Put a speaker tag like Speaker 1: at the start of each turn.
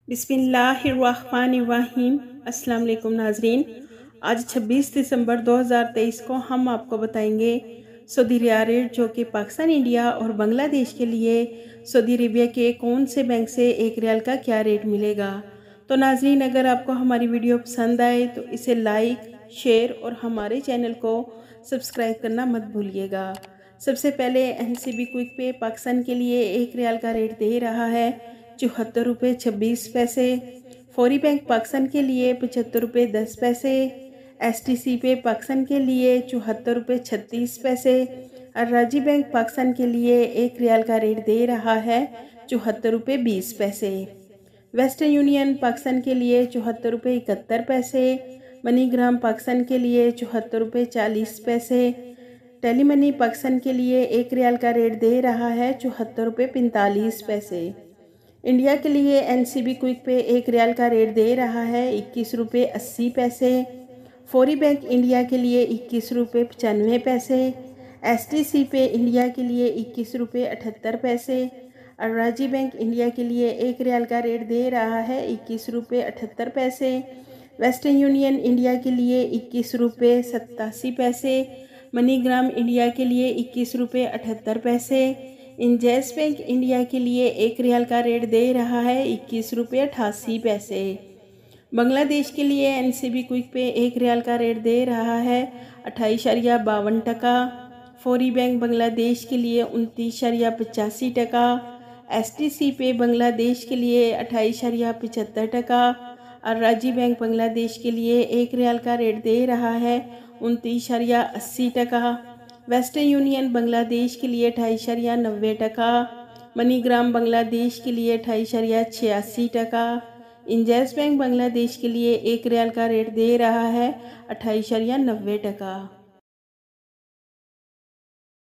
Speaker 1: बिस्मिल्लाहिर्रहमानिर्रहीम। अस्सलाम वालेकुम नाजरीन। आज 26 दिसंबर 2023 को हम आपको बताएंगे सऊदी रियाल रेट जो कि पाकिस्तान, इंडिया और बांग्लादेश के लिए सऊदी अरेबिया के कौन से बैंक से एक रियाल का क्या रेट मिलेगा। तो नाजरीन, अगर आपको हमारी वीडियो पसंद आए तो इसे लाइक, शेयर और हमारे चैनल को सब्सक्राइब करना मत भूलिएगा। सबसे पहले NCB क्विक पे पाकिस्तान के लिए एक रियाल का रेट दे रहा है 74 रुपये 26 पैसे। फौरी बैंक पाकिस्तान के लिए 75 रुपये 10 पैसे। STC पे पाकिस्तान के लिए 74 रुपये 36 पैसे। और राजी बैंक पाकिस्तान के लिए एक रियाल का रेट दे रहा है 74 रुपये 20 पैसे। वेस्टर्न यूनियन पाकिस्तान के लिए 74 रुपये 71 पैसे। मनीग्राम पाकिस्तान के लिए 74 रुपये 40 पैसे। टेलीमनी पाकिस्तान के लिए एक रियाल का रेट दे रहा है 74 रुपये 45 पैसे। इंडिया के लिए NCB क्विक पे एक रियाल का रेट दे रहा है 21 रुपये 80 पैसे। फौरी बैंक इंडिया के लिए 21 रुपये 95 पैसे। STC पे इंडिया के लिए 21 रुपये 78 पैसे। और राजी बैंक इंडिया के लिए एक रियाल का रेट दे रहा है 21 रुपये 78 पैसे। वेस्टर्न यूनियन इंडिया के लिए 21 रुपये 87 पैसे। मनीग्राम इंडिया के लिए 21 रुपये 78 पैसे। इंजैस बैंक इंडिया के लिए एक रियाल का रेट दे रहा है 21 रुपये 88 पैसे। बांग्लादेश के लिए NCB क्विक पे एक रियाल का रेट दे रहा है 28.52 टका। फौरी बैंक बांग्लादेश के लिए 29.85 टका। STC पे बांग्लादेश के लिए 28.75 टका। और राजी बैंक बांग्लादेश के लिए एक रियाल का रेट दे रहा है 29.80 टका। वेस्टर्न यूनियन बांग्लादेश के लिए 28.90 टका। मनीग्राम बांग्लादेश के लिए 28.86 टका। इंजैस बैंक बांग्लादेश के लिए एक रियाल का रेट दे रहा है 28.90 टका।